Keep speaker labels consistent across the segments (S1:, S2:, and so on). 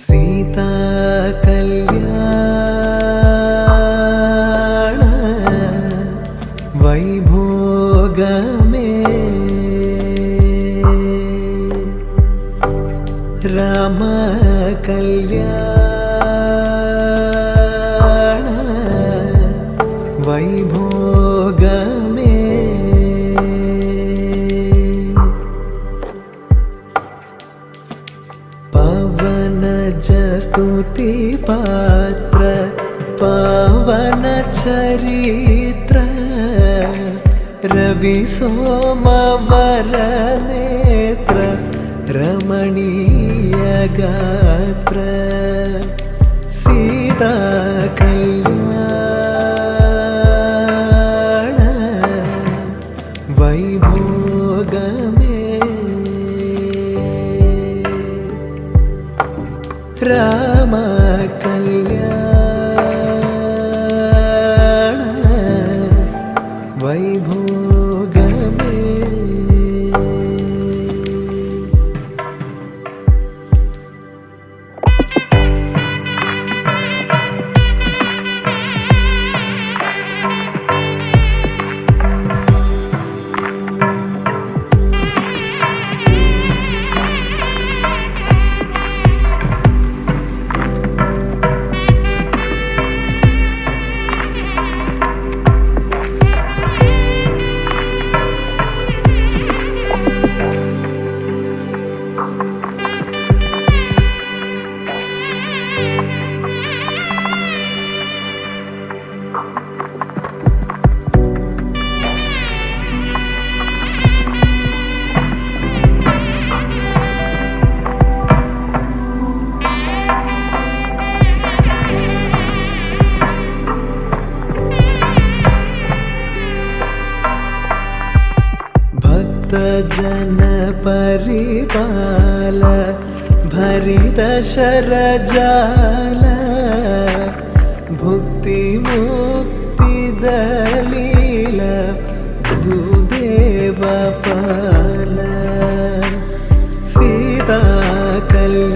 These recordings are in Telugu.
S1: सीता कल्याण वैभोगमे राम कल्याण वैभोगमे स्तुति पात्र पावन चरित्र रवि सोमवर नेत्र रमणीय गात्र सीता कल्याण वैभोगमे राम कल्याण वैभोगमे जन परिपाल भरित शरजाल भुक्ति मुक्ति दलील भूदेव पाल सीता कल्याण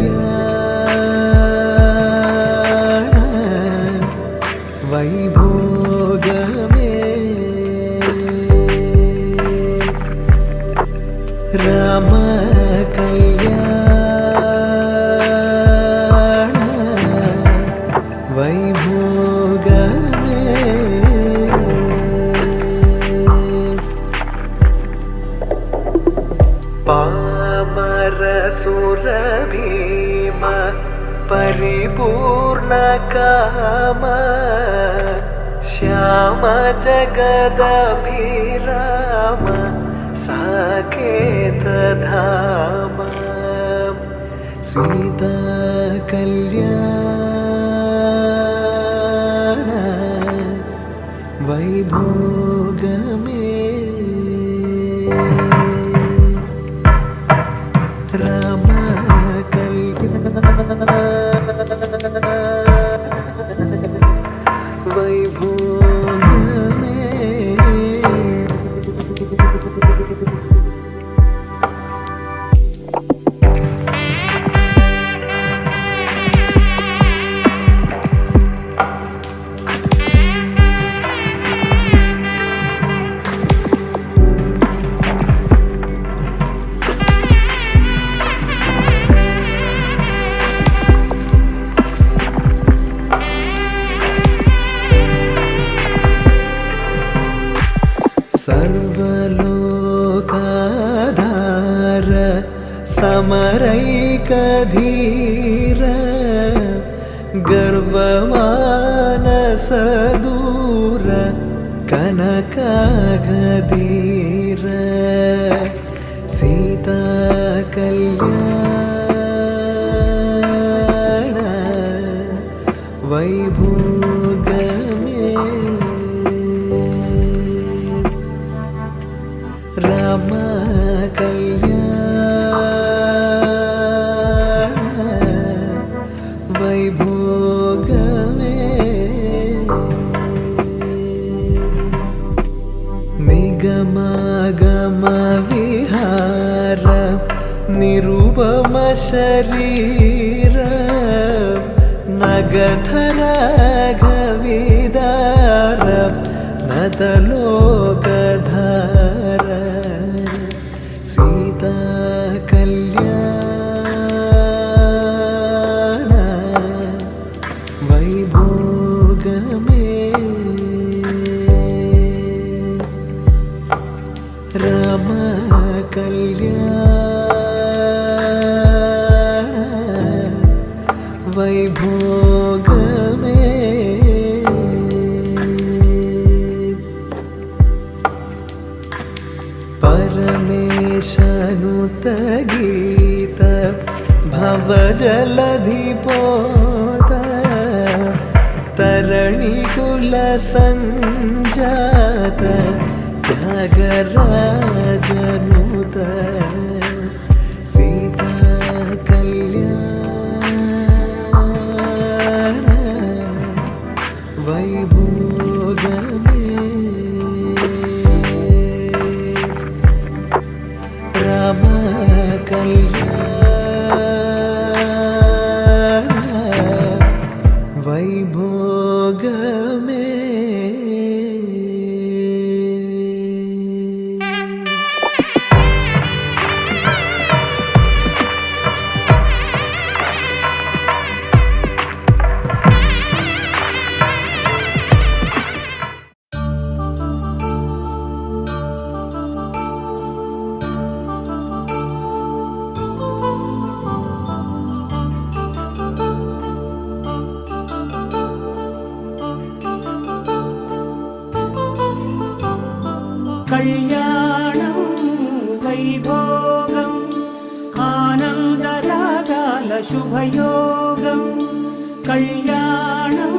S1: భీమ పరిపూర్ణ కామ శ్యామ జగదభిరామ సాకేత ధామ సీతా కళ్యాణ వైభోగమే రామ కళ్యాణ వైభోగమే सर्वलोकाधार समरैकधीर गर्वमानसदूर कनकागधीर सीता कल्याण वैभोगमे राम कल्याण वैभोगमे निगमागम विहार निरुपम शरीर नगधर गविदार नतलोकधार सीता कल्याण वैभोगमे राम कल्याण वैभोगमे परमेशनुत गीत भवजलधिपोत तरणिकुल संजात त्यागराजनुत सीता कल्याण वैभोगमे राम कल्याण वैभोगमे
S2: కళ్యాణం వైభోగం ఆనందరాగాల శుభయోగం కళ్యాణం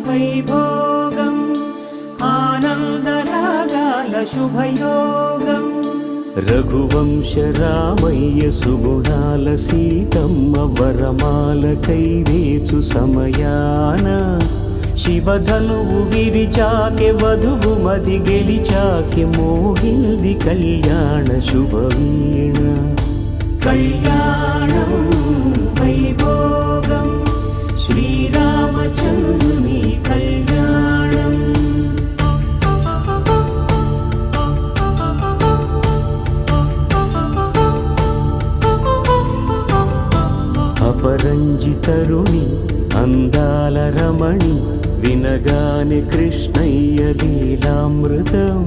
S2: వైభోగం ఆనందరాగాల శుభయోగం రఘువంశ రామయ్య సుగుణాల సీతమ్మ వరమాల కైవేచు సమయాన శివధనువు విరిచాకె వధువు మది గెలిచాకె మోగింది కళ్యాణ శుభవీణ కళ్యాణం వైభోగం శ్రీరామచంద్రుని కళ్యాణం అపరంజి తరుణి అందాల రమణి వినగానే కృష్ణయ్య లీలామృతం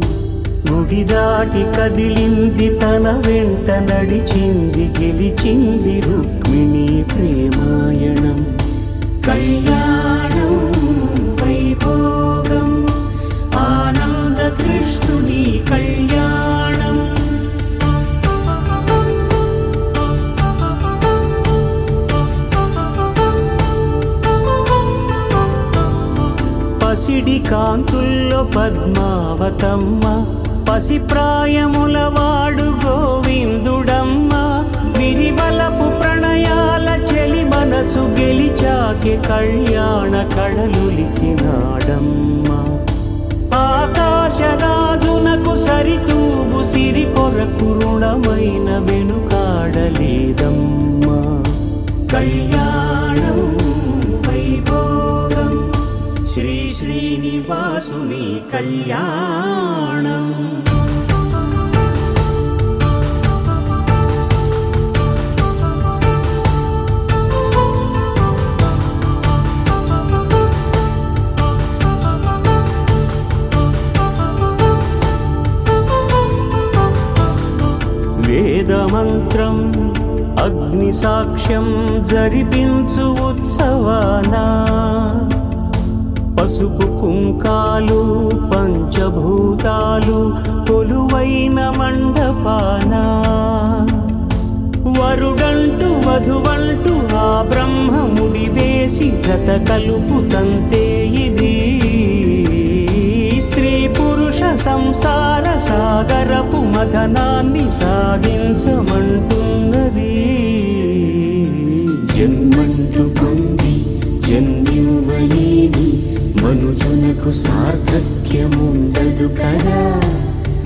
S2: గుడి దాటి కదిలింది తన వెంట నడిచింది గెలిచింది రుక్మిణి ప్రేమాయణం. కళ్యాణం వైభోగం ఆనంద కృష్ణుని కళ్యాణం. పసిడి కాంతుల్లో పద్మావతమ్మ పసి ప్రాయముల వాడు గోవిందుడమ్మ. విరివలపు ప్రణయాల చెలి మనసు గెలిచాకే కళ్యాణ కళలులికినాడమ్మ. ఆకాశరాజునకు సరితూగు సిరి కొరకు రుణమైన వెనుకాడలేదమ్మా. కళ్యాణం వైభోగం శ్రీ శ్రీనివాసుని కళ్యాణం. వేదమంత్రం అగ్ని సాక్ష్యం జరిపించు ఉత్సవానా. పసుపు కుంకాలు పంచభూతాలు కొలువైన మండపాన. వరుడంటూ వధువంటూ ఆ బ్రహ్మముడి వేసి జత కలుపుతంతే ఇది. స్త్రీ పురుష సంసార సాగరపు మథనాన్ని సాగించమంటున్నది. జన్మంటూ పొంది జన్మివ్వలేని మనుజునకు సార్థక్యముండదు కదా.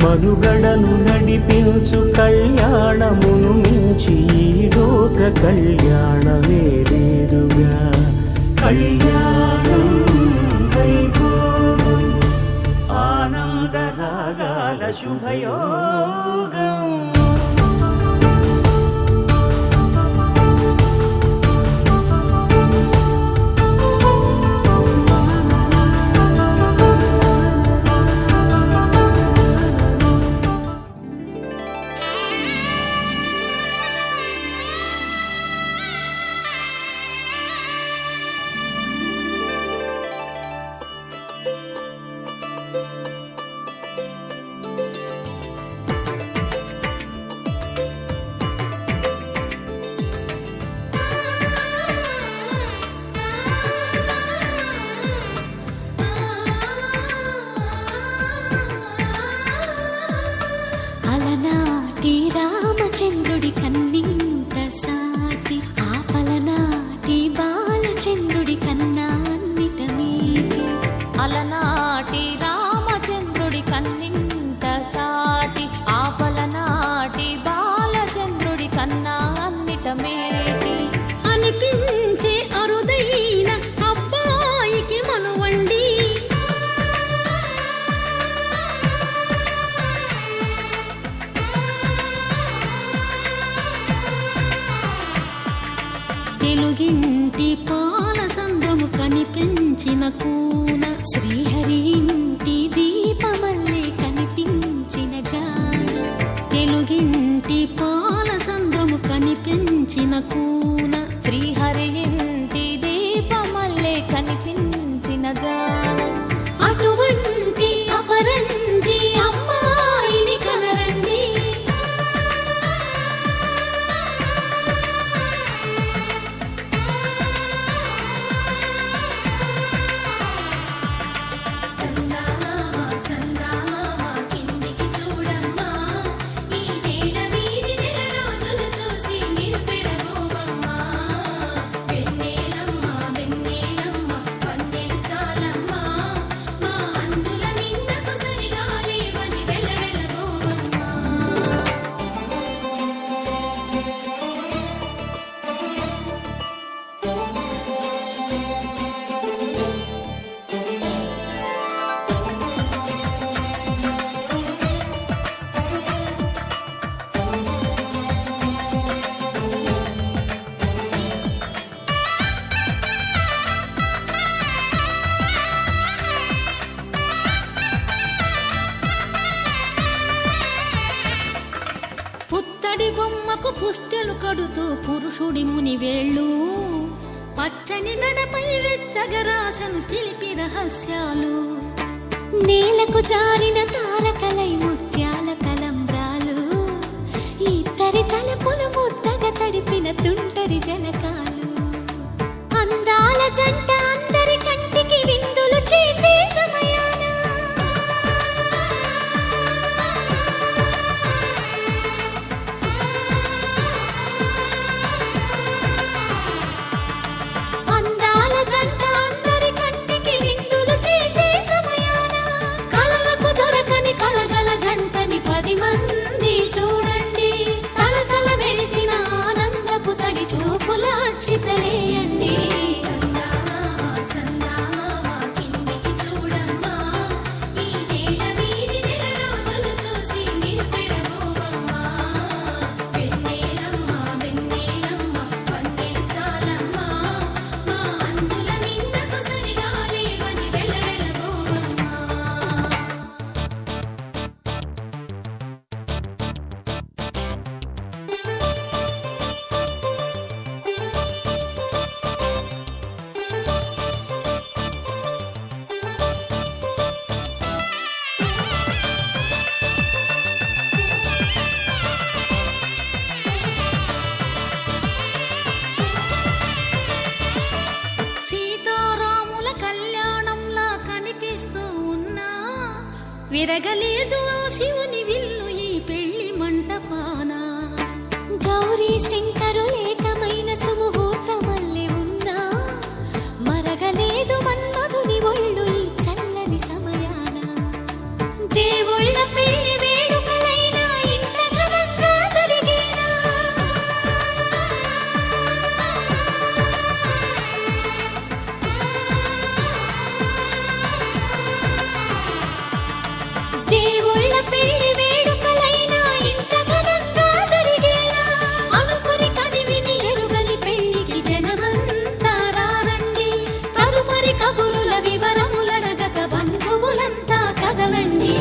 S2: మనుగడను నడిపించు కళ్యాణమును మించి ఈ లోక కళ్యాణమే లేదుగా. కళ్యాణం వైభోగం ఆనందరాగాల శుభయోగం.
S3: రామచంద్రుడి కన్నింత సాటి ఆపలనాటి బాలచంద్రుడి కన్నా అన్నిట మీటి.
S4: అలనాటి రామచంద్రుడి కన్నింత సాటి ఆపలనాటి బాలచంద్రుడి కన్నా అన్నిట మేటి.
S3: అనిపించే అరుదైన అబ్బాయికి మనువండి. తెలుగింటి పాల సంద్రము కనిపించిన కూన శ్రీహరి ఇంటి దీపమల్లే కనిపించిన జాన. తెలుగింటి పాల సంద్రము కనిపించిన కూన
S4: శ్రీహరి ఇంటి దీపమల్లే కనిపించిన జాన.
S3: అటువంటి అపరంజి అమ్మాయిని కనరండి.
S4: ఈ
S3: పూలలు కడుతూ పురుషుడి ముని వేళ్ళు పచ్చని నడపై వెచ్చగరాసను చిలిపి రహస్యాలు
S4: నేలకు జారిన తారకలై ముత్యాల తలంబ్రాలు ఇద్దరి తలపులు ముద్దగా తడిపిన తుంటరి జలకాలు అందాల జంట అందరి కంటికి విందులు చేసే సమయాన అందాల జంట అందరి కంటికి విందులు చేసే సమయాన కలలకు దొరకని కలగల జంటని 10 మంది చూడండి తలతల మెరిసిన ఆనందపు తడి చూపుల అక్షితలేయండి
S3: సీతారాముల కళ్యాణంలా కనిపిస్తూ ఉన్నా విరగలేదు ఆ శివుని విల్లు ఈ పెళ్లి మంటపాన
S4: గౌరీ శంకరు ఏకమైన సుముహూర్తమల్లె ఉన్నా మరగలేదు మన్మధుని ఒళ్ళు ఈ చల్లని సమయాన దేవుళ్ళ పెళ్లి వేడుకలైనా ఇంత ఘనంగా జరిగేనా దేవుళ్ళ పెళ్లి వేడుకలైనా ఇంత ఘనంగా జరిగేనా అనుకుని కనివిని ఎరుగని పెళ్లికి జనమంతా రారండి తదుపరి కబురుల వివరములడగక బంధువులంతా కదలండి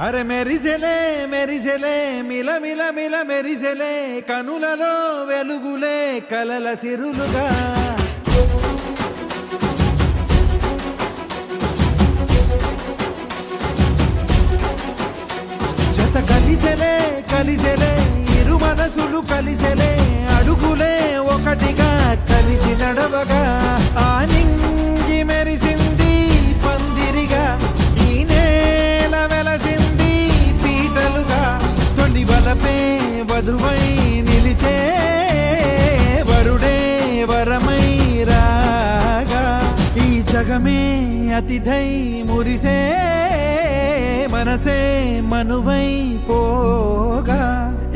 S1: అరే మెరిసెలే మెరిసెలే మిల మిల మిల మెరిసెలే కనులలో వెలుగులే కలల సిరులుగా జత కలిసెలే కలిసెలే ఇరు మనసులు కలిసెలే అడుగులే ఒకటిగా కలిసి నడవగా ఆ నింగి మెరిసింది పందిరిగా ఈ నేల వెలసింది పీటలుగా తొలి వలపే వధువై నిలిచే వరుడే వరమై రాగా ఈ జగమే అతిథై మురిసే మనసే మనువై పోగా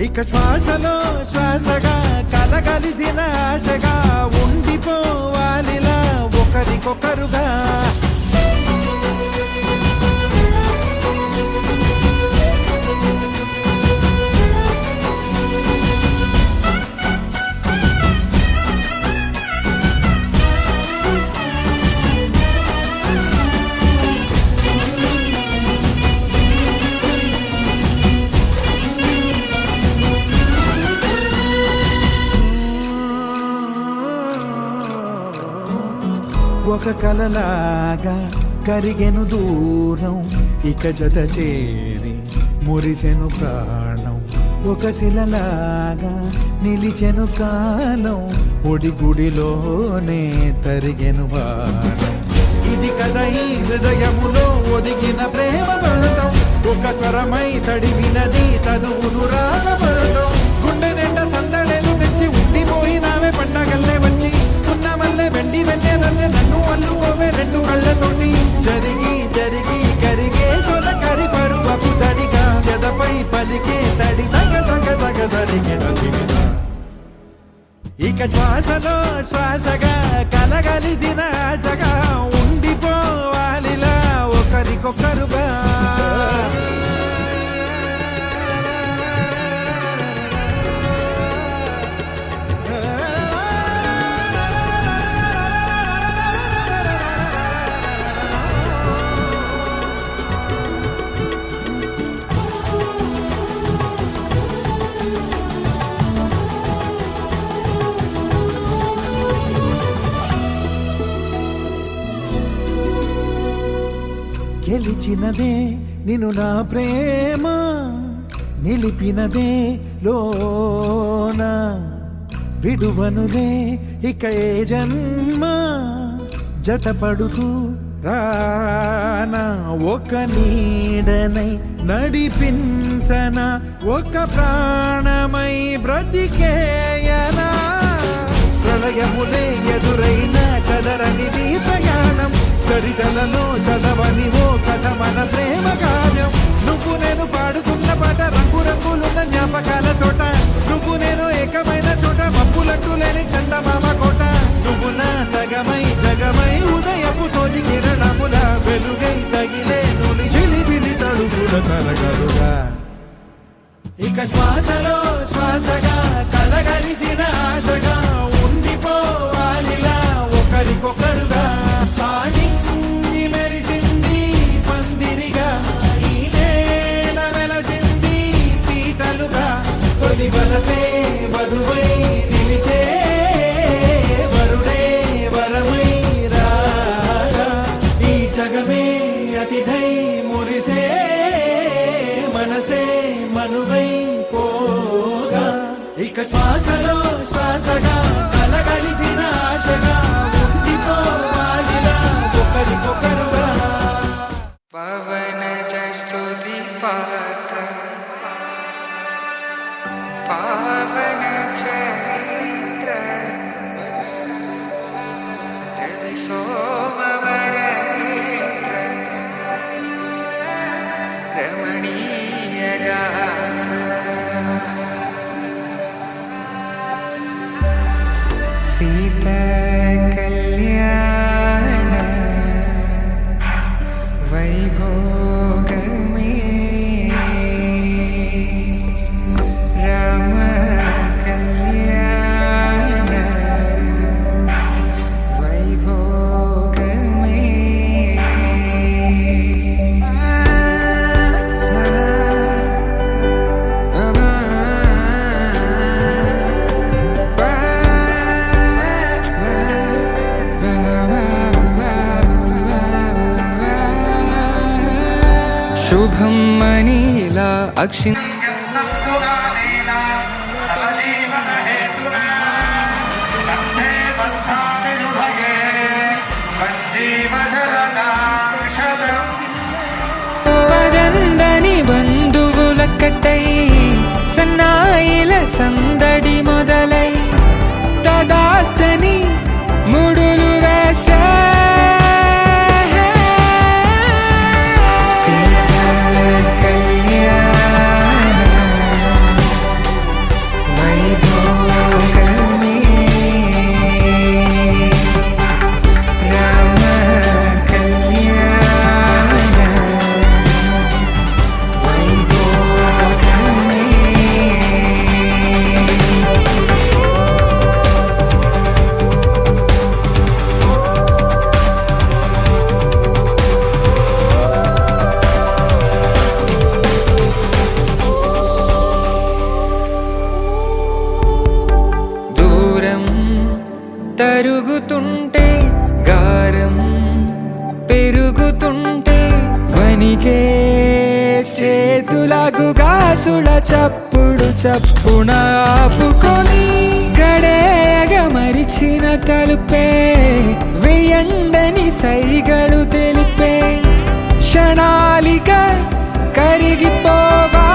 S1: ఇక శ్వాసలో శ్వాసగా కలగలిసిన ఆశగా ఉండిపోవాలిలా ఒకరికొకరుగా ఒక కలలాగా కరిగెను దూరం ఇక జత చేరి మురిసెను ప్రాణం ఒక శిలలాగా నిలిచెను కాలం ఒడిగుడిలోనే తరిగెను బాణం ఇది కదా ఈ హృదయములో ఒదిగిన ప్రేమ బంధం ఒక స్వరమై తడివినది తనువును రాగబంధం గుండె నిండా సందడేలు తెచ్చి ఉండిపోయినావే పండగల్లే వచ్చి ఉన్నమల్లే వెండి వెన్నెలల్లే నన్ను అల్లుకోవే రెండు కళ్ళతోటి జరిగి జరిగి కరిగే తొల కరి పరువపు తడిగా ఎదపై పలికే తడి తగ తగ తగ తరిగిన ఇక శ్వాసలో శ్వాసగా కలగలిసిన ఆశగా ఉండిపోవాలిలా ఒకరికొకరుగా గెలిచినదే నిన్ను నా ప్రేమ నిలిపినదే లోన విడువనులే ఇక ఏ జన్మ జతపడుతూ రానా ఒక నీడనై నడిపించన ఒక ప్రాణమై బ్రతికేయనా ప్రళయములే ఎదురైన చదరనిది ప్రయాణం చరితలలో చదవని ఓ కథ మన ప్రేమ కావ్యం నువ్వు నేను పాడుకున్న పాట రంగు రంగులున్న జ్ఞాపకాల తోట నువ్వు నేను ఏకమైన చోట మప్పులట్టు లేని చందమామ కోట నువ్వు నా సగమై జగమై ఉదయపు తోటి కిరణముల వెలుగై తగిలే నులి చిలిపిలి తడుపుల తరగలుగా ఇక శ్వాసలో శ్వాసగా కలగలిసిన ఆశగా ఉండిపోవాలిలా ఒకరికొకరుగా ఆడింది మెరిసింది పందిరిగా ఈ నేల వెలసింది పీటలుగా తొలి వలపే వధువై నిలిచే వరుడే వరమై రాగా ఈ జగమే అతిథై మురిసే మనసే మనువై పోగా ఇక శ్వాసలో శ్వాసగా కలగలిసిన ఆశగా ఉండిపోవాలిలా ఒకరికొకరుగా
S5: పవన జస్తుతి పాత్ర పావన చరిత్ర రవి సోమవర నేత్ర రమణీయ గాత్ర సీతా కళ్యాణ వైభోగమే రామ కళ్యాణ వైభోగమే శుభం మనీలా అక్షి వదందని బంధువులక్కటై సన్నాయిల సందడి మొదలై తదాస్తని ముడులు వేసా చేతులకు గాసుల చప్పుడు చప్పున ఆపుకొని గడేయగ మరిచిన తలుపే వెయ్యండని సైగడు తెలిపే క్షణాలిక కరిగిపోవా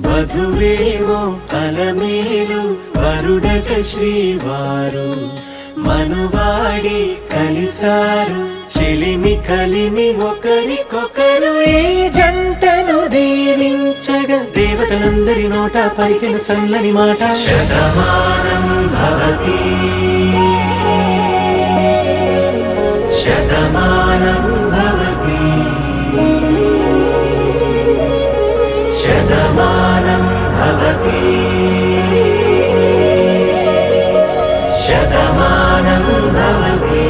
S2: వధువేమో అలమేలు వరుడట శ్రీవారు మనువాడి కలిసారు చెలిమి కలిమి ఒకరికొకరు ఈ జంటను దీవించగా దేవతలందరి నోట పలికిన చల్లని మాట శతమానం భవతి శతమానం భవతి శతమానం భవతి శతమానం భవతి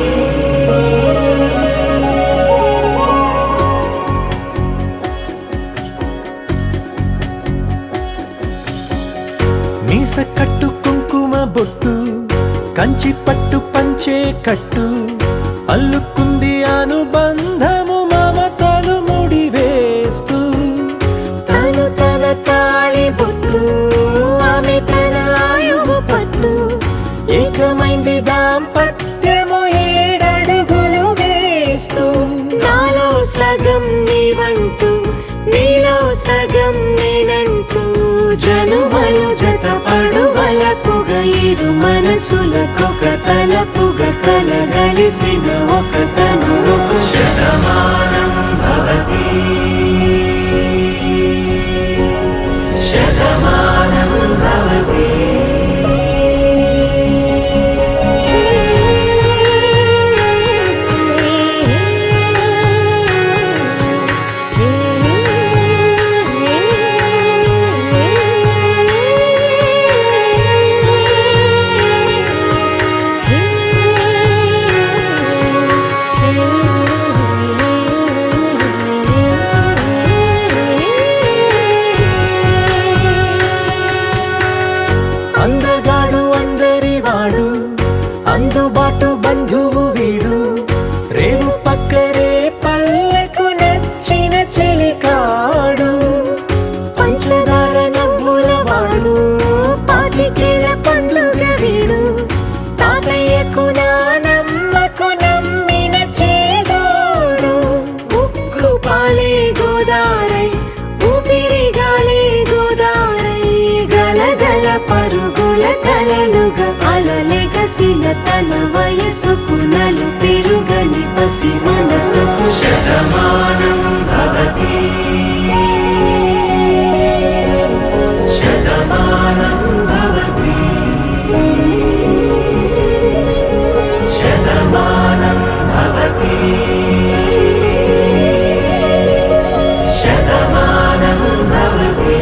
S2: మీస కట్టు కుంకుమ బొట్టు కంచి పట్టు పంచే కట్టు అల్లుకుంది అనుబంధము మమతలు ముడివేస్తూ తను తన తాళి బొట్టు ఆమె తన ఆయువు పట్టు ఏకమైంది దాంపత్యము 7 అడుగులు వేస్తూ నాలో సగం నీవంటూ నీలో సగం నేనంటూ జనుమలు జతపడువలపుగ ఇరు మనసులకొక తలపుగ కలగలిసిన ఒక తను శతమానం భవతి శతమానం భవతి అందగాడు అందరివాడు అందుబాటు బంధువు వీడు రేవు పక్కరే పల్లెకు నచ్చిన చెలికాడు పంచదార నవ్వుల వాడు పాతికేల పండుగ వీడు తాతయ్యకు నానమ్మకు నమ్మిన చేదోడు ఉక్కు పాలే గోదారై ఊపిరిగాలే గోదారై గలగల పరుగుల కలలుగా అలలెగసిన తన వయసుకు నలు పెరుగని పసి మనసుకు శతమానం భవతి శతమానం భవతి శతమానం భవతి శతమానం భవతి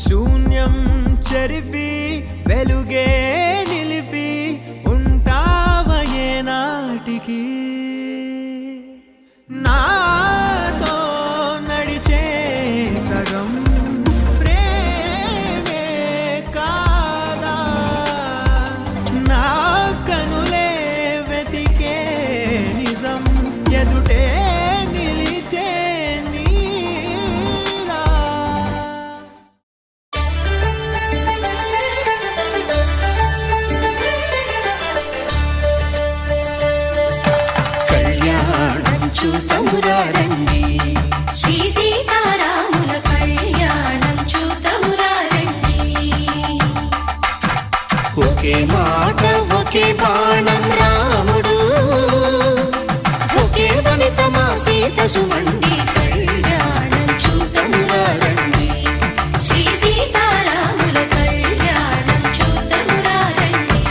S1: శూన్యం చెరిపి వెలుగే నిలిపి ఉంటావయే నాటికి నాతో నడిచే సగం ప్రేమే కాదా నా కనులే వెతికే నిజం ఎదుటే నిలిచే నీలా
S2: కళ్యాణం చూతమురా రండి
S4: శ్రీ సీతారాముల కళ్యాణం చూతమురా రండి
S2: ఒకే మాట ఒకే బాణం రాముడు ఒకే వనిత మా సీత సుమండి కళ్యాణం చూతమురా రండి
S4: శ్రీ సీతారాముల కళ్యాణం చూతమురా రండి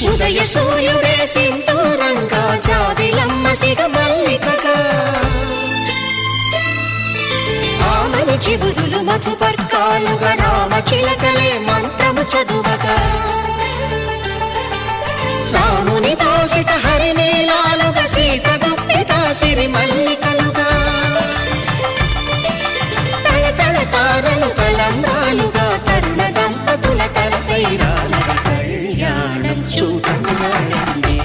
S2: ఉదయ సూర్యుడే సింధూరంగా జాబిలమ్మ సిగ మల్లికగా ఆమని చివురులు మధుపర్కాలుగా రామ చిలకలే మంత్రము చదువగా రాముని దోసిట హరినీలాలుగా సీత గుప్పిట సిరి మల్లికలుగా తళతళ తారలు కలంబ్రాలుగా తరుణ దంపతుల తలపైరాలుగా కళ్యాణం చూతమురా రండి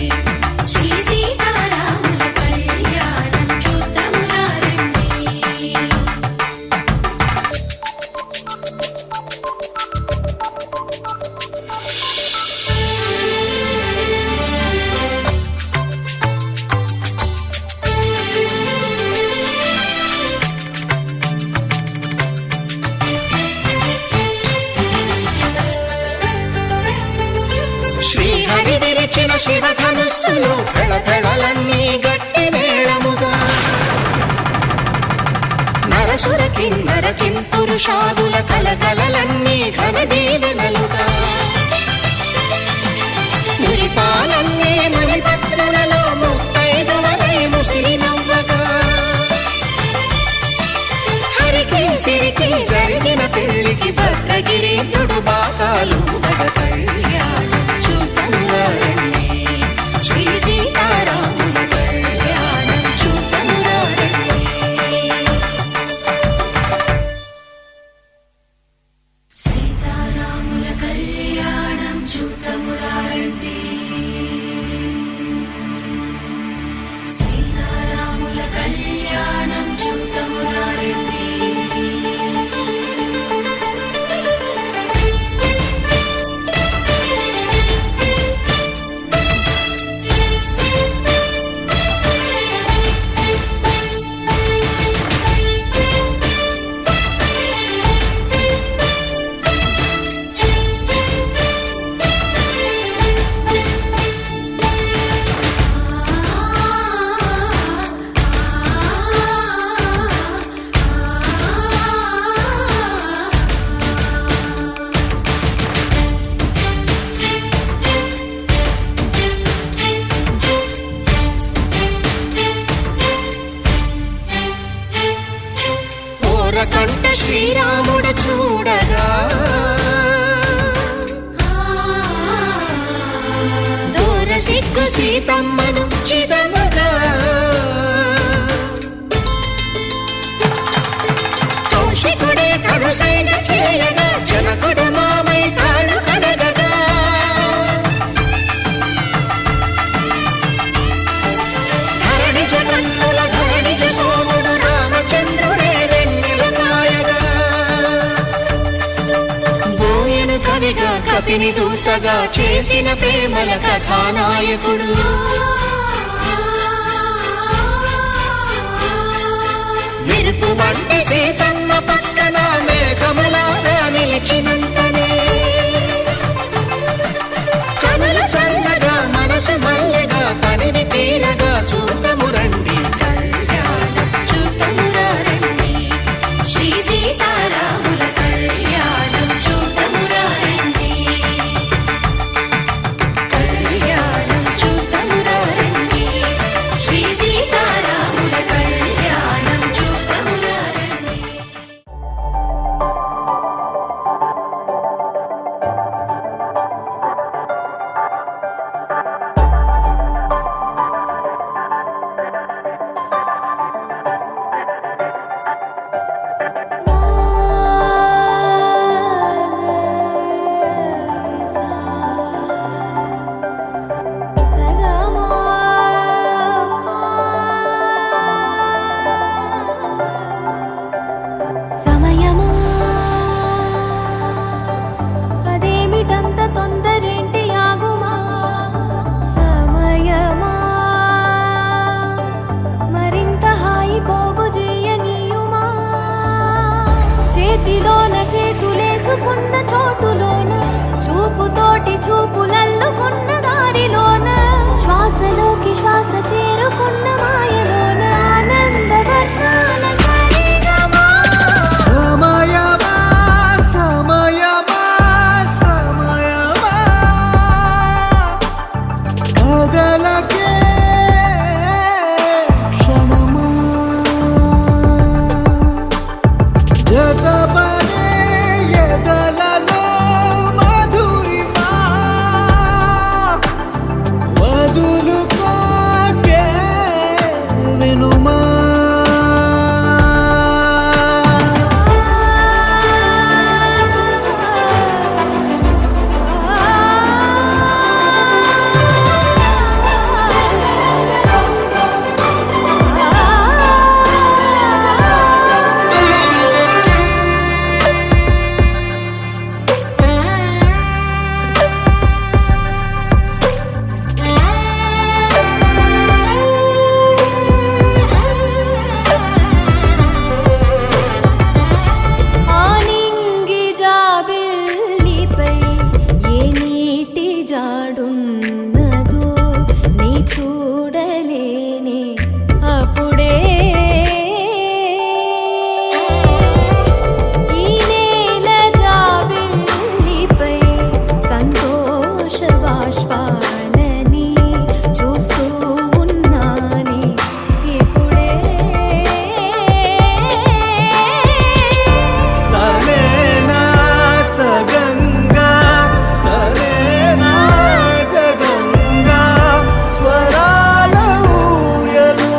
S4: శ్రీ సీతారాముల కళ్యాణం చూతమురా రండి
S2: శ్రీహరి విరిచిన శివధనుస్సులు పెళపెళలన్నీ గట్టి మేళముగా నరసుర కిన్నర కింపురుషాదుల కలకలలన్నీ ఘన దీవెనలుగా మురిపాలన్నీ మణిపత్రులలో ముత్తైదువలే ముసిరి నవ్వగా హరికి సిరికి జరిగిన పెళ్లికి భద్రగిరీంద్రుడు బాకాలు మగ కళ్యాణం చూతమురా రండి శ్రీ సీతారాముల కళ్యాణం చూతమురా రండి
S4: సీతారాముల కళ్యాణం చూతమురా రండి సీతారాముల కళ్యాణం చూతమురా రండి
S2: కంట శ్రీరాముడు చూడగా దూర సిగ్గు సీతమ్మను చిదమగా కౌశికుడే కరుసైన చేయగా జనకుడు మామై కాళ్ళు కడగగా ధరణి జగన్నుల ధరణిజ సోముడు రామచంద్రుడే వెన్నెల కాయగా బోయను కవిగా కపిని దూతగా చేసిన ప్రేమల కథానాయకుడు సీతమ్మ పక్కన మేఘములాగా నిలిచినంతనే కనులు చల్లగా మనసు మల్లెగా తనివి తీరగా చూద్దాము రండి కళ్యాణం చూద్దామురా రండి
S4: శ్రీ సీతారాముల కళ్యాణం చూద్దామురా రండి
S2: కళ్యాణం చూద్దామురా రండి
S4: శ్రీ సీతారాముల కళ్యాణం చూద్దామురా రండి
S3: సమయమా అదేమిటంత తొందరేంటి ఆగుమా సమయమా మరింత హాయి పోగు చేయనీయుమా చేతిలోన చేతులేసుకున్న చోటులోన చూపుతోటి చూపులల్లుకున్న దారిలోన శ్వాసలోకి శ్వాస చేరుకున్న మాయలోన ఆనందవర్ణాల సరిగమా
S1: సమయమా సమయమా సమయమా కదలకే క్షణమా జతపడే ఎదలలో మధురిమా వదులుకోకే వినుమా
S3: ఆనింగి జాబిల్లిపై ఏ నీటి జాడున్నదో నీ చూడలేనే అప్పుడే ఈ నేల జాబిల్లిపై సంతోష బాష్పాలని చూస్తూ ఉన్నానే ఇప్పుడే
S1: తనేనా సగంగా తనేనా జగంగా స్వరాల ఊయలూగుతుండగా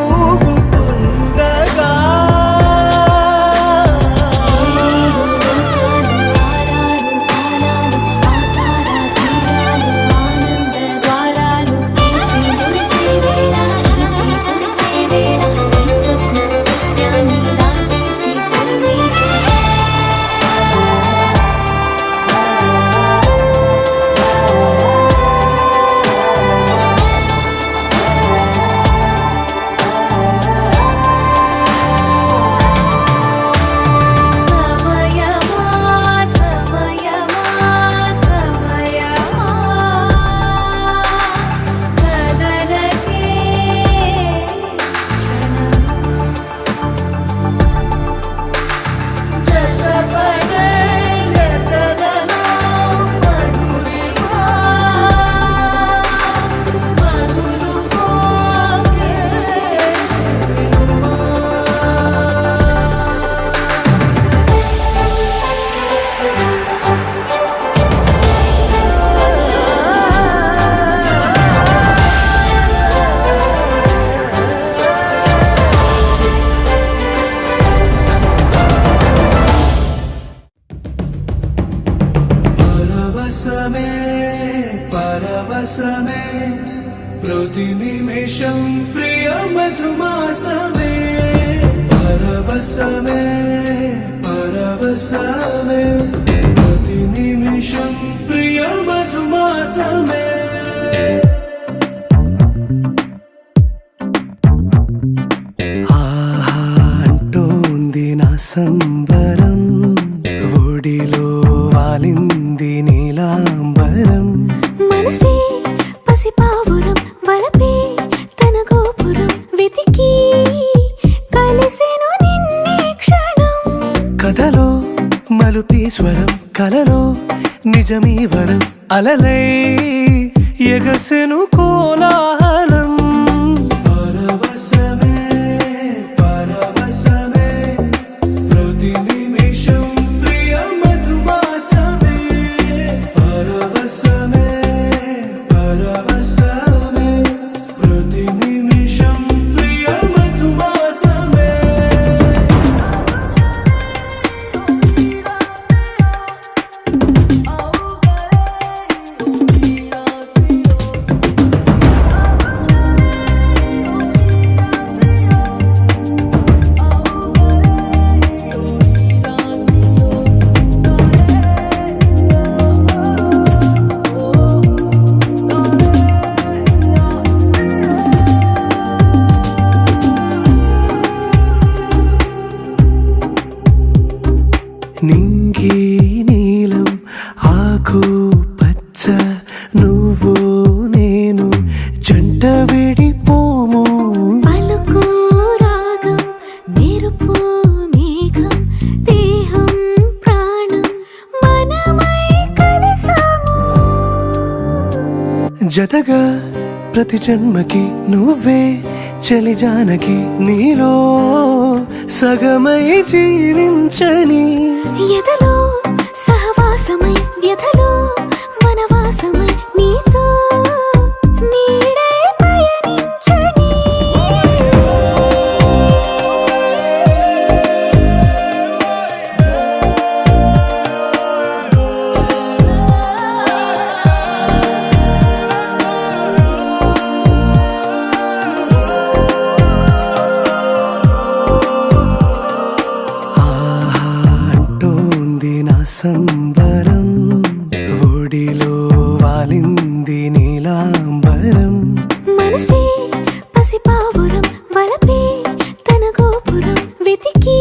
S3: సమయమా సమయమా సమయమా కదలకే జతపడే ఎదలలో మధురిమా వదులుకోకే
S1: పరవశమే పరవశమే ప్రతి నిమిషం ప్రియ మధుమాసమే పరవశమే పరవశమే ప్రతి నిమిషం ప్రియ మధుమాసమే ఆహా అంటోంది నా సంబరం ఒడిలో వాలింది నీలాంబరం
S3: మనసే పసిపావురం వలపే తన గోపురం వెతికి కలిసెను నిన్నే క్షణం
S1: కథలో మలుపీ స్వరం కలలో నిజమీ వరం అలలై ఎగసెను కోలాహలం పరవశమే పరవశమే ప్రతి నిమిషం ప్రియ మధుమాసమే పరవశమే పరవశమే ప్రతి నిమిషం ప్రియ మధుమాసమే నింగి నీలం ఆకు పచ్చ నువ్వు నేను జంట విడిపోము
S3: పలుకు రాగం మెరుపు మేఘం దేహం ప్రాణం మనమై కలిసాము
S1: జతగా ప్రతి జన్మకి నువ్వే చలి జానకి నీలో సగమై జీవించని
S3: ఎదలో సహవాసమై వ్యధలో వనవాసమై నీతో నీడై పయనించని
S1: ఆహా అంటోంది నా సంబరం ఒడిలో వాలింది నీలాంబరం
S3: మనసే పసిపావురం వలపే తన గోపురం వెతికి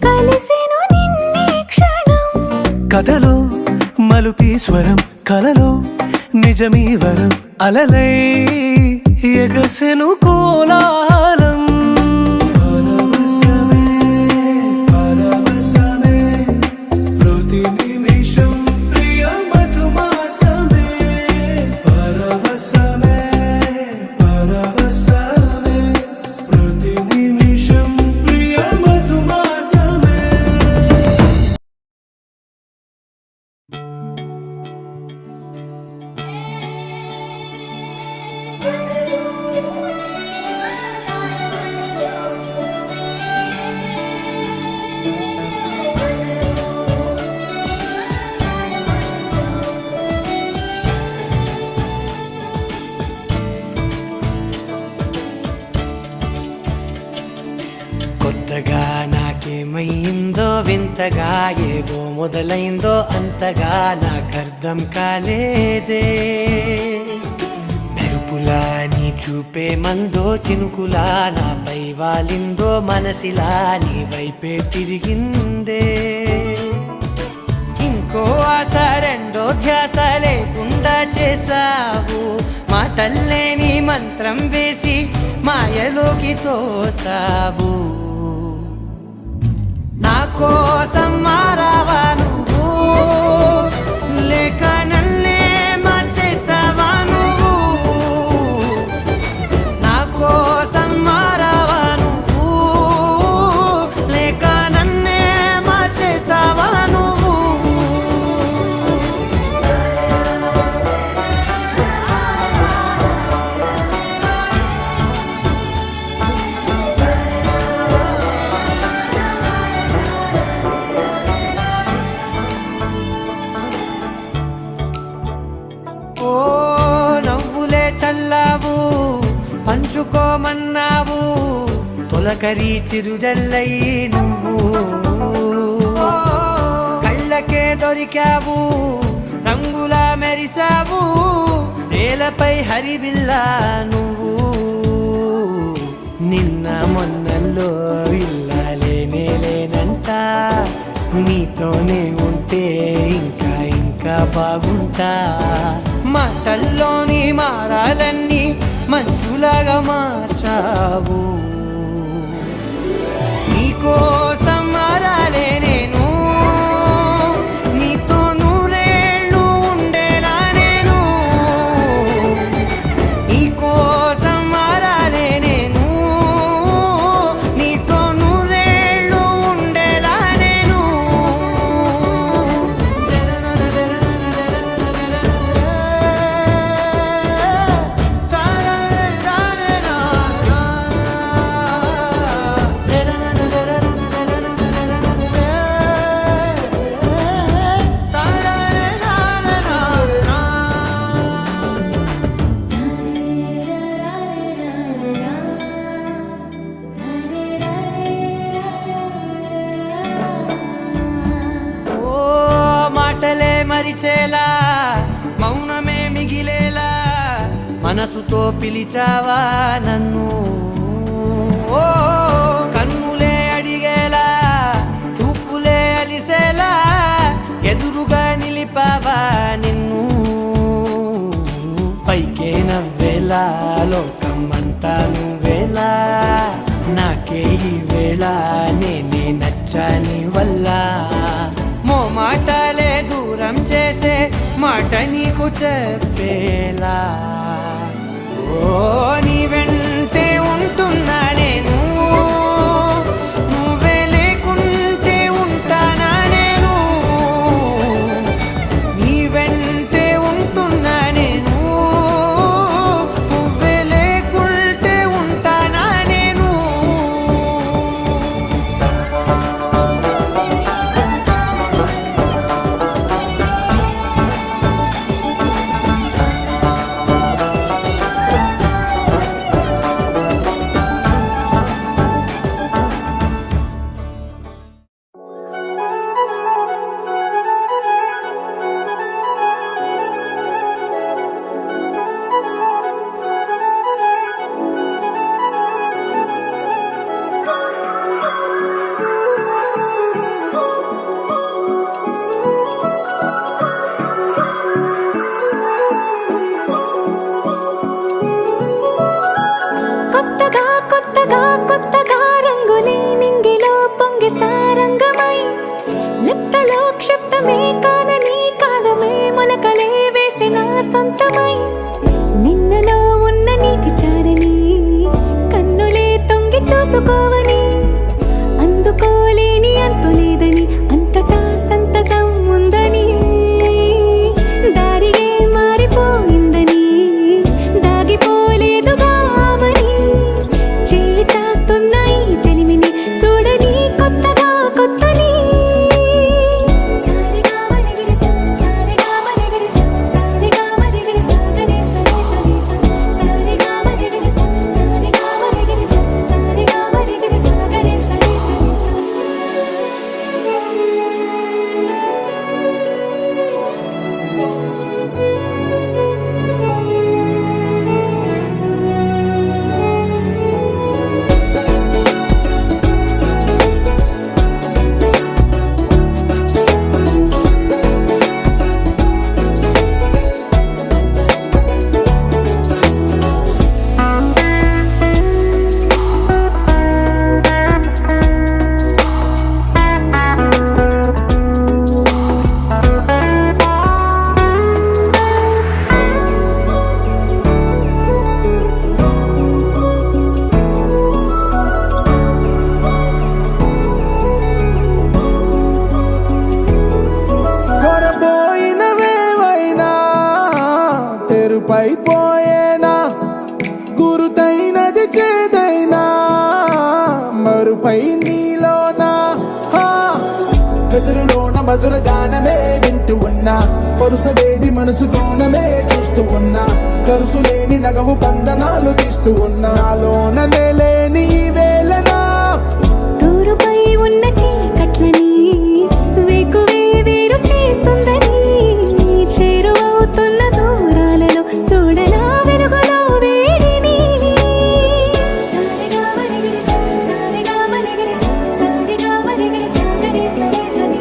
S3: కలిసెను నిన్నే క్షణం
S1: కథలో మలుపీ స్వరం కలలో నిజమీ వరం అలలై ఎగసెను కోలాహలం పరవశమే పరవశమే ప్రతి నిమిషం ప్రియ మధుమాసమే పరవశమే పరవశమే ప్రతి నిమిషం ప్రియ మధుమాసమే
S6: కొత్తగా నాకేమైందో వింతగా ఏదో మొదలైందో అంతగా నాకర్థం కాలేదే మెరుపులా నీ చూపే మందో చినుకులా నాపై వాలిందో మనసిలా నీ వైపే తిరిగిందే ఇంకో ఆశ రెండో ధ్యాస లేకుండా చేసావు మాటల్లే నీ మంత్రం వేసి మాయలోకి తోసావు నా కోసం మారావా నువ్వు లేక నన్నే మార్చేసావా నువ్వు నా కోసం మారావా నువ్వు లేక నన్నే మార్చేసావా నువ్వు ఓ నవ్వులే చల్లావు పంచుకోమన్నావు తొలకరి చిరుజల్లై నువ్వు కళ్ళకే దొరికావు రంగులా మెరిసావు నేలపై హరివిల్లా నువ్వు నిన్న మొన్నల్లో ఇల్లాలేనే లేన నీతోనే ఉంటే ఇంకా ఇంకా బాగుంటా మాటల్లోని మారాలన్నీ మంచులాగా మార్చావు నీకోసం మారాలే నేను నీతో నూరేళ్ళు ఉండేలా నేను నీకోసం మారాలే నేను నీతో నూరేళ్ళు ఉండేలా నేను ఓ మాటలే మరిచేలా మౌనమే మిగిలేలా మనసుతో పిలిచావా నన్ను ఓ కన్నులే అడిగేలా చూపులే అలిసేలా ఎదురుగా నిలిపావా నిన్ను పైకే నవ్వేలా లోకమంతా నువ్వేలా నాకే ఈ వేళ నేనే నచ్చాని వల్ల మాటలే దూరం చేసే మాట నీకు చెప్పేలా ఓ నీ వెంటే ఉంటున్నా నేను నువ్వే లేకుంటే ఉంటానా నేను నీ వెంటే ఉంటున్నా నేను నువ్వే లేకుంటే ఉంటానా నేను
S3: కొత్తగా కొత్తగా కొత్తగా రంగులే నింగిలో పొంగి సారంగమై లిప్తలో క్షిప్తమే కానని కాలమే మొలకలే వేసిన సొంతమై నిన్నలో ఉన్న నీటి చారని కన్నులే తొంగి చూసుకోవని అందుకోలేని అంతులేదని అంతటా సంతసం ఉందని దారిగే మారిపోయిందని దాగిపోలేదుగా ఆమని చేయి చాస్తున్నాయి చెలిమిని చూడని కొత్తగా కొత్తని సారిగా మరిగిరిస సారిగా మరిగిరిస సారిగా మరిగిరిస గరే సరి సరి సారిగా మరిగిరిస సారిగా మరిగిరిస సారిగా మరిగిరిస గరే సరి సరి
S1: కొరబోయినవేవైనా తెరుపైపోయేనా గురుతైనది చేదైనా మరుపై నీలోనా ఎదురులోన మధుర గానమే వింటూ ఉన్నా పరుసవేది మనసు కోణమే చూస్తూ ఉన్నా కరుసులేని నగవు బంధనాలు తీస్తూ ఉన్నా నాలోన నేలేని ఈ వేళనా
S3: తూరుపై ఉన్న చీకట్లని వేకువే వేరు చేస్తుందని చేరువవుతున్న దూరాలలో చూడనా వెలుగులో వేడిని సారిగా మరిగిరిస సారిగా మరిగిరిస సారిగా మరిగిరిస గరే సరి సరి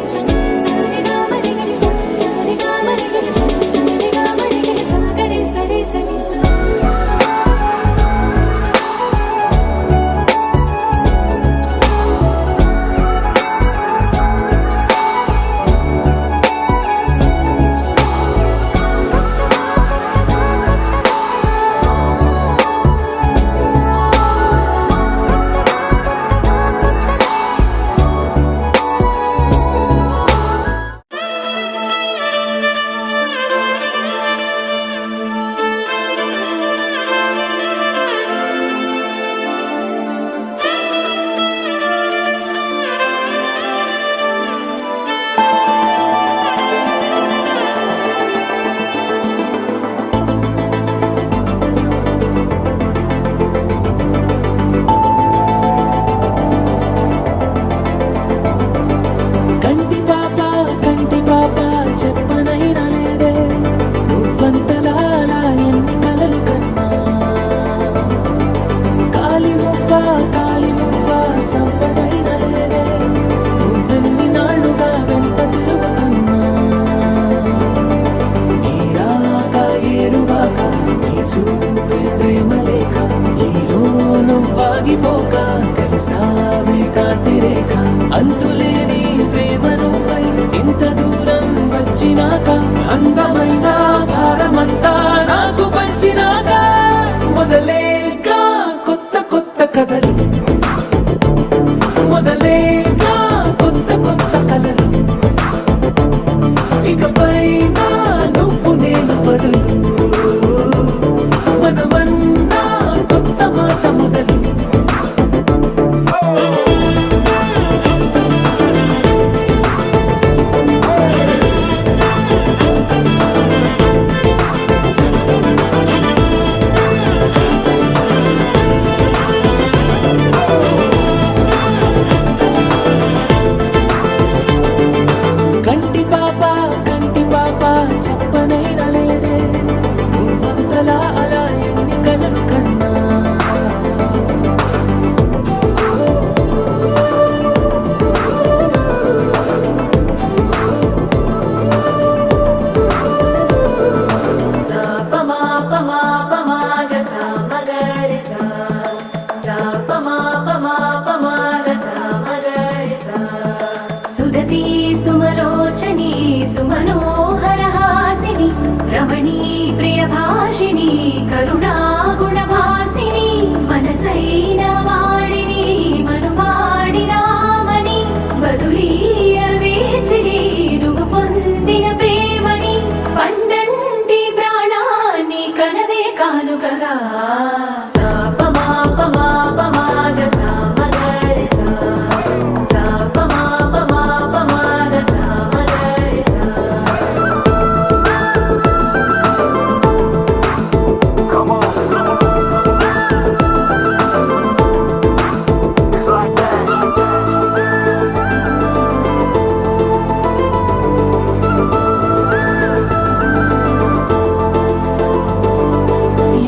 S3: సుదతి సుమలోచని సుమనోహర హాసిని రమణీ ప్రియ భాషిని కరుణా గుణభాసిని మనసైన వాడిని మనువాడినామని బదులీయ వేచిరి నువ్వు పొందిన ప్రేమని పండంటి ప్రాణాన్ని కనవే కానుకగా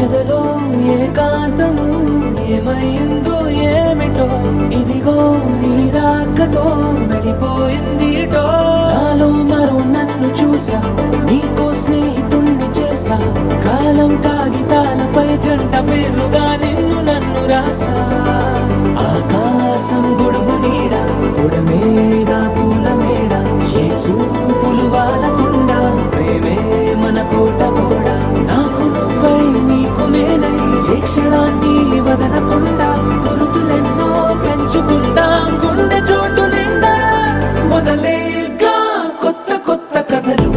S6: ఎదలో ఏకాంతము ఏమైందో ఏమిటో ఇదిగో నీ రాకతో వెళ్ళిపోయింది ఇటో నాలో మరో నన్ను చూసా నీకో స్నేహితుణ్ణి చేసా కాలం కాగితాలపై జంట పేర్లుగా నిన్ను నన్ను రాసా ఆకాశం గొడుగు నీడ పొడమేద పూల మేడ ఏ చూపులు వాలకుండా ప్రేమే మన కోట కూడా నాకు నువ్వై నీకు నేనై ఏ క్షణాన్ని వదలకుండా గుర్తులెన్నో పెంచుకుందాం గుండె చోటు నిండా మొదలేగా కొత్త కొత్త కథలు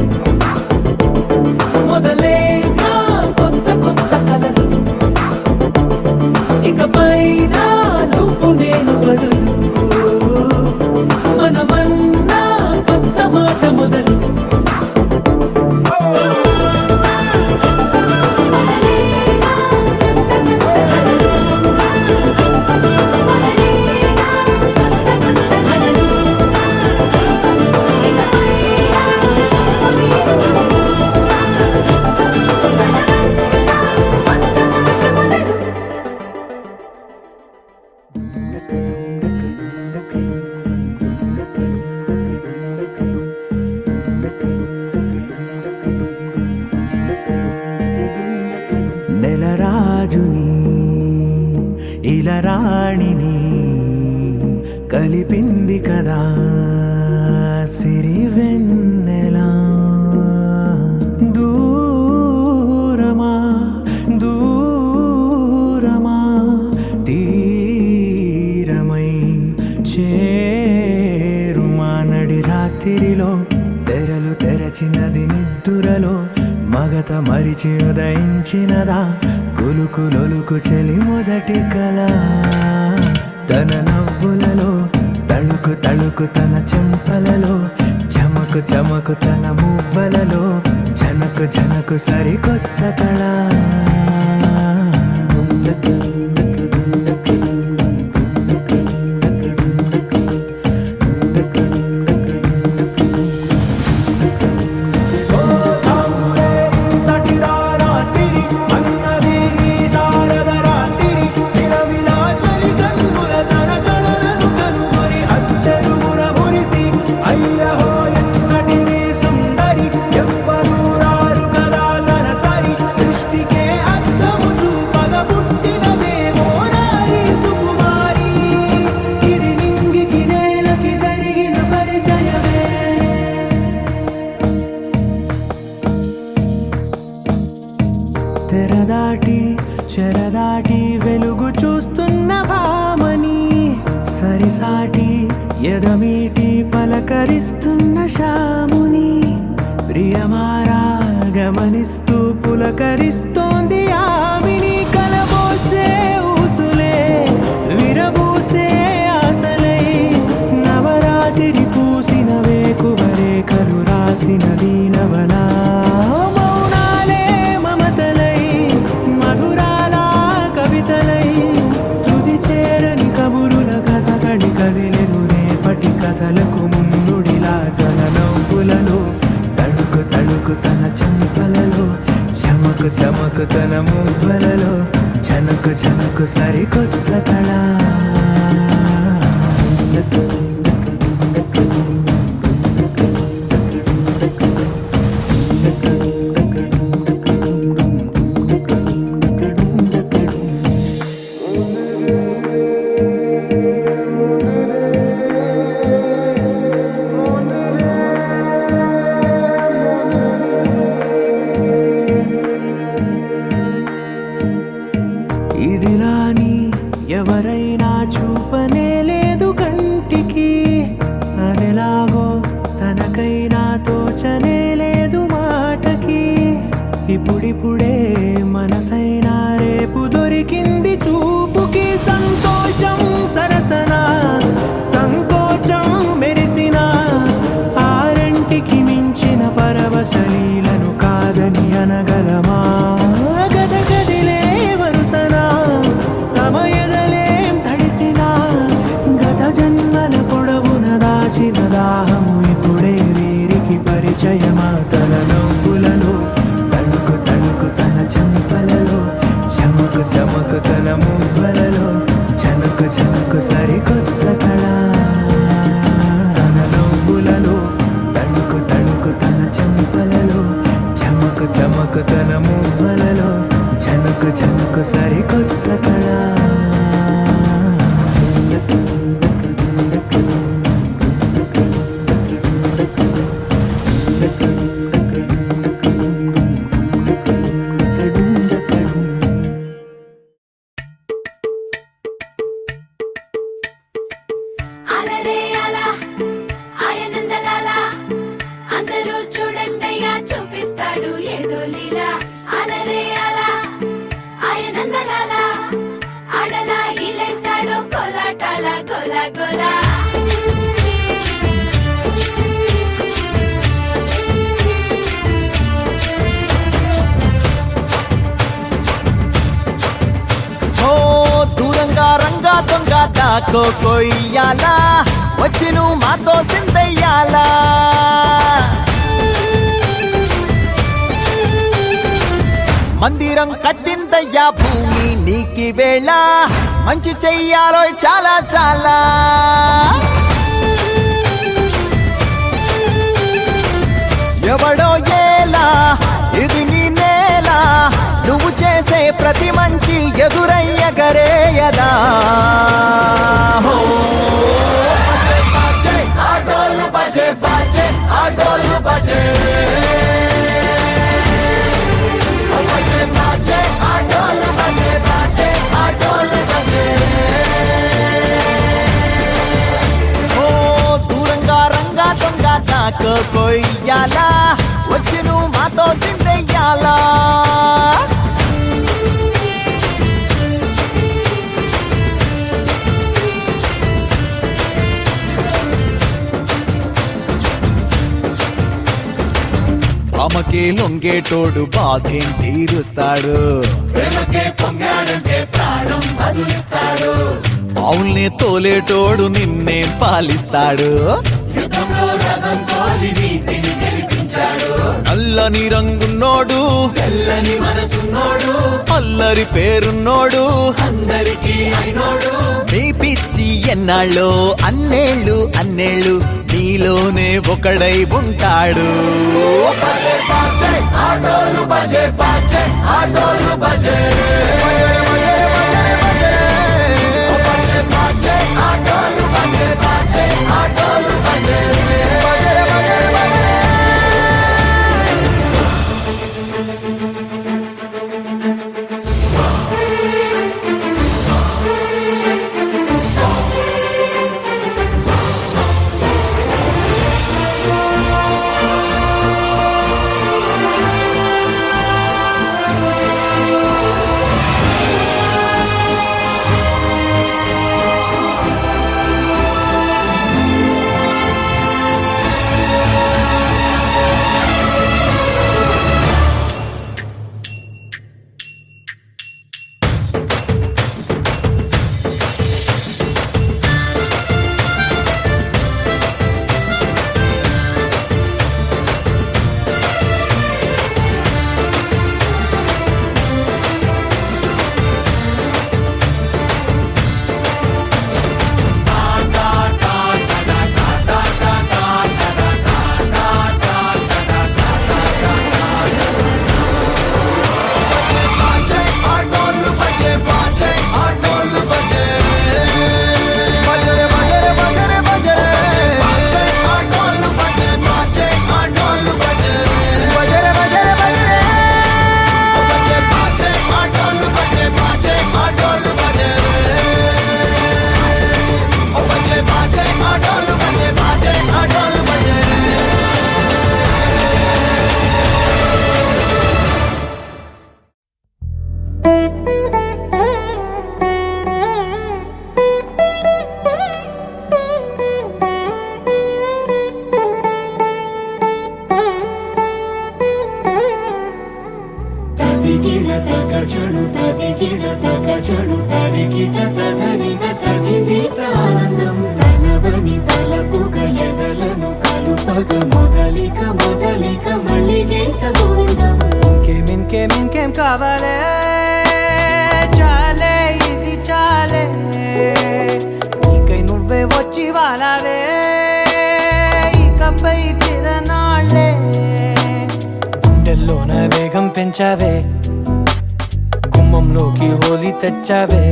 S6: మొదలేగా కొత్త కొత్త కథలు ఇకపైన నువ్వు నేను బదులు మనమన్నా కొత్త మాట మొదలు నెలరాజుని ఇలరాణిని కలిపింది కదా సిరివెన్నెలా దూరమా దూరమా తీరమై చేరుమా నడి రాత్రిలో తెరలు తెరచినది నిద్దురలో మగత మరిచి ఉదయించినదా కులుకులొలుకు చెలి మొదటి కళ తన నవ్వులలో తళుకు తళుకు తన చెంపలలో చమకు చమకు తన మువ్వలలో జనకు జనకు సరికొత్త కళ తెరదాటి చెరదాటి వెలుగు చూస్తున్న భామని సరిసాటి ఎదమీటి పలకరిస్తున్న శాముని ప్రియమారా గమనిస్తూ పులకరిస్తోంది ఆమిని కలబోసే ఊసులే విరబూసే ఆశలై నవరాత్రి పూసిన వేకువరేఖలు రాసిన దీనవనా కథలకు ముందుడిలా తన నవ్వులలో తడుకు తడుకు తన చెంపలలో చమకు చమకు తన మువ్వలలో చనకు చనకు సరికొత్త కళ
S7: కొయ్యాలా వచ్చి నువ్వు మాతో సిందయ్యాలా మందిరం కట్టిందయ్యా భూమి నీకి వేళ మంచి చెయ్యాలో చాలా చాలా ఎవడో ఏలా ఇది నీ నేల నువ్వు చేసే ప్రతి మంచి ఎదురయ్యగరేయదా ఆటోలు బజే బాజే ఆటోలు బజే దూరంగా రంగా దొంగ నాకు కొయ్యాలా వచ్చి నువ్వు మాతో సిందయ్యాలా అమ్మకే లొంగేటోడు బాధేం తీరుస్తాడు బావుల్ని తోలేటోడు నిన్నే పాలిస్తాడు నల్లని రంగున్నోడు తెల్లని మనసున్నోడు అల్లరి పేరున్నోడు అందరికీ అయినోడు నీ పిచ్చి ఎన్నాళ్ళో అన్నేళ్ళు అన్నేళ్ళు నీలోనే ఒకడై ఉంటాడు ఆటోలు బజే బాజే ఆటోలు బజే ఆటోలు బజే బాజే ఆటోలు బజే
S5: ఇంకేం కావాలే చాలే ఇది చాలే నీకై నువ్వే వచ్చి వాలావే ఇకపై తిరనాళ్ళే గుండెల్లోన వేగం పెంచావే గుమ్మంలోకి హోలీ తెచ్చావే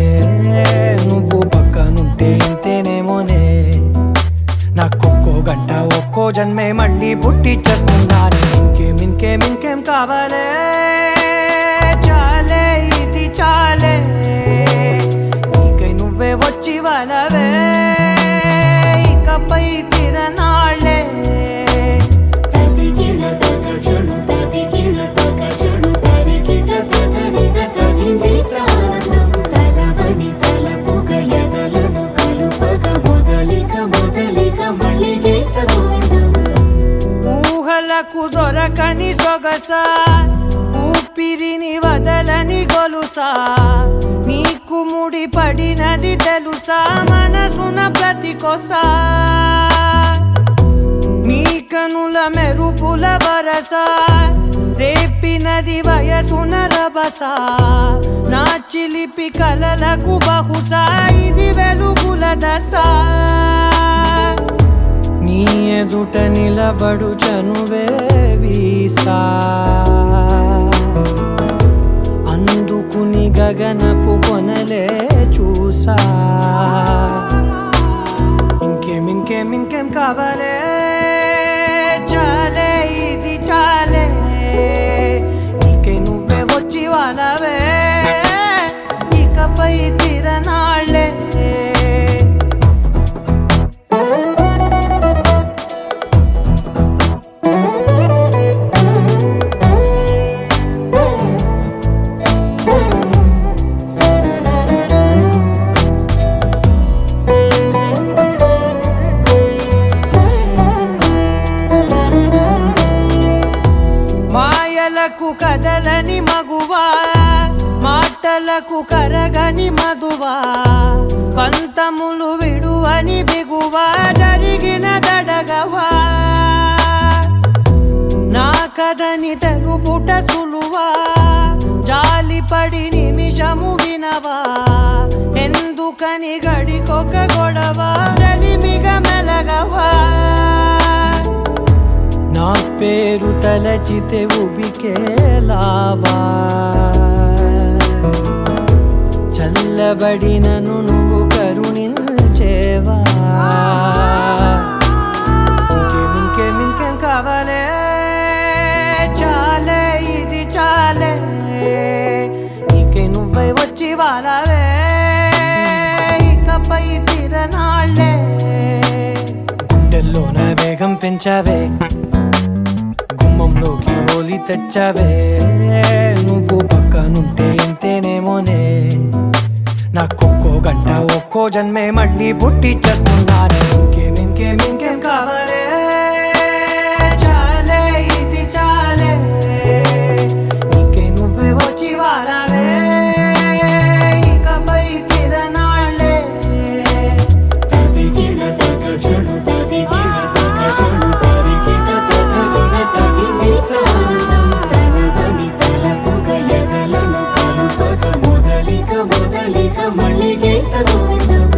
S5: నువ్వు పక్కనుంటే ఇంతేనేమోనే నాకొక్కో గంట ఒక్కో జన్మే మళ్ళీ పుట్టి చేస్తున్నాను ఇంకేం కావాలే చాలే ఇది చాలే నీకై నువ్వే వచ్చి వాలవే ఇకపై తిరనాళ్ళే ఊహలకు దొరకని సొగస ఊపిరిని కదలని గొలుసా నీకు ముడి పడినది తెలుసా మనసున ప్రతి కొసా నీ కనుల మెరుపుల వరస రేపినది వయసున రభస నా చిలిపి కలలకు బహుశా ఇది వెలుగుల దశ నీ ఎదుట నిలబడు చనువే వీసా అందుకుని గగనపు కొనలే చూసా ఇంకేం కావాలే చాలే ఇది చాలే నీకే నువ్వే వచ్చి వాళ్ళవే ఇకపై తిరనాళ్ళే మాయలకు కదలని మగువా మాటలకు కరగని మధువా పంతములు విడువని బిగువా జరిగిన దడగవా నా కథని తెలుపుట సులువా జాలిపడి నిమిషము వినవా ఎందుకని గడికొక గొడవ రలిమిగ మెలగవా నా పేరు తలచితే ఉబికేలావా చల్లబడినను నువ్వు కరుణించేవా ఇంకేం కావాలే చాలే ఇది చాలే నీకే నువ్వై వచ్చి వాళ్ళవే ఇకపై తిరనాళ్ళే గుండెల్లోన వేగం పెంచావే గుమ్మంలోకి హోలీ తెచ్చావే నువ్వు పక్కనుంటే ఇంతేనేమోనే నాకొక్కో గంట ఒక్కో జన్మే మళ్ళీ పుట్టి చేస్తున్నాను ఇంకేం కావాలే చాలే ఇది చాలే నీకే నువ్వే వచ్చి వాళ్ళవే ఇకపై తిరనాళ్ళే
S6: తదిగిన తగ చెడు తదిగిన తగ చెడు తరిగిన తగరిన తగినిక ఆనందం తలవని తలపుగ ఎదలను కలుపగ మొదలిక మళ్ళీ గీత గోవిందం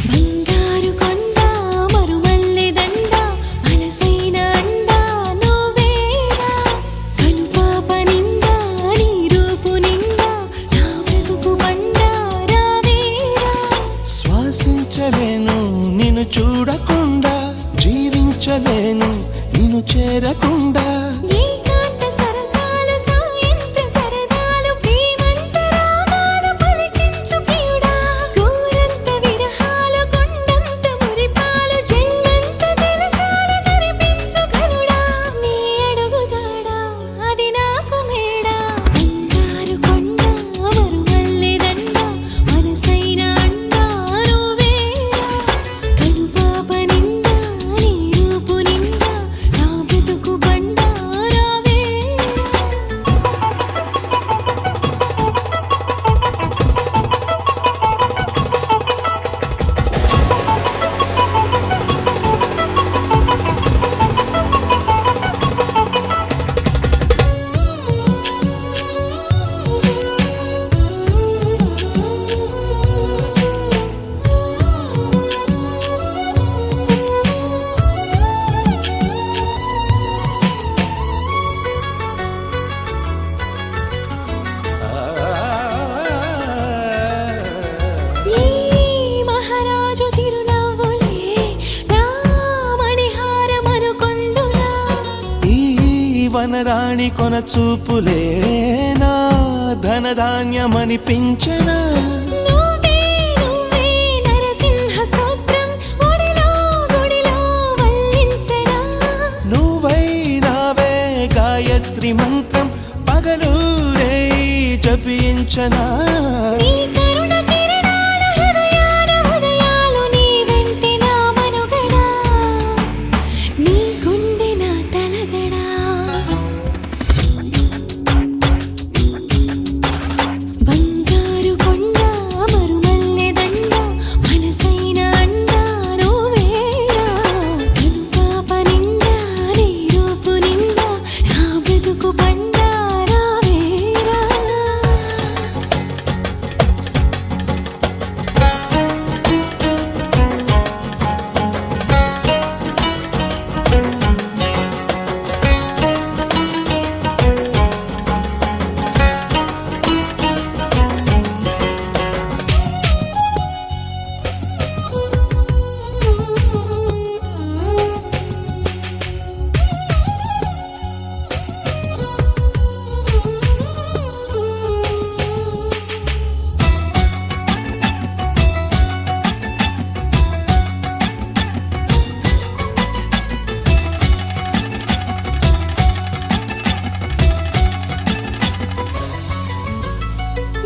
S3: బంగారు కొండ మరువల్లె దండ మనసైన అండ నువ్వేరా కనుపాప నిండా నీ రూపు నిండా నా బ్రతుకు బండ రావేరా
S8: శ్వాసించలేను నిన్ను చూడకుండా జీవించలేను నిన్ను చేరకుండా
S3: ఏకాంత సరసాలు సాయంత్ర సరదాలు ప్రేమంత రాగాలు పలికించు ప్రియుడా గోరంత విరహాలు కొండంత మురిపాలు జన్మంత జలసాలు జరిపించు కనుడా నీ అడుగు జాడా అది నాకు మేడా బంగారు కొండ మరువల్లె దండ మనసైన అండ నువ్వేరా కనుపాప నిండా నీ రూపు నిండా నా బ్రతుకు బండ రావేరా ఈ మహారాజు చిరునవ్వులే రామణిహారమను కొందునా
S8: ఈ వనరాణి కొన చూపులే నా ధనధాన్యమనిపించనా
S3: నువ్వే నువ్వే
S8: గాయత్రి మంత్రం పగలూరే జపించనా
S3: నీ కరుణ కిరణాల హృదయాల ఉదయాలు నీ వెంటే నా మనుగడా నీ గుండె నా తలగడా బంగారు కొండ మరుమల్లె దండ మనసైన అండా నువ్వేరా కనుపాప నిండా నీ రూపు నిండా నా బ్రతుకు బండా రావేరా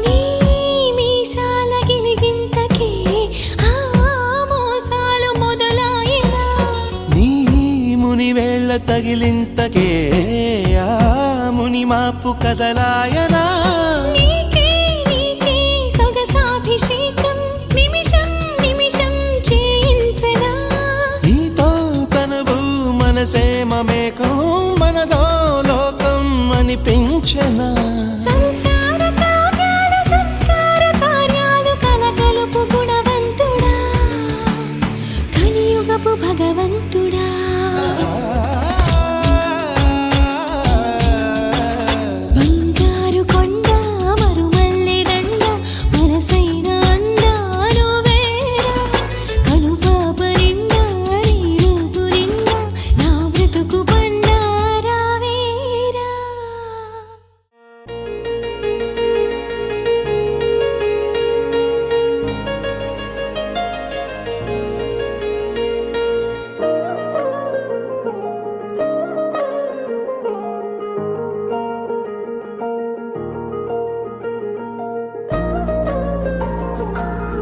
S3: నీ మీసాల గిలిగింతకే ఆ మోసాలు మొదలాయినా
S8: నీ ముని వేళ్ళ తగిలింతకే ఆ ముని మాపు కదలాయనా
S3: నీకే సొగసాభిషేకం నిమిషం నిమిషం చేయించనా
S8: నీతో తనవు మనసే మమేకం మనదో లోకం అనిపించనా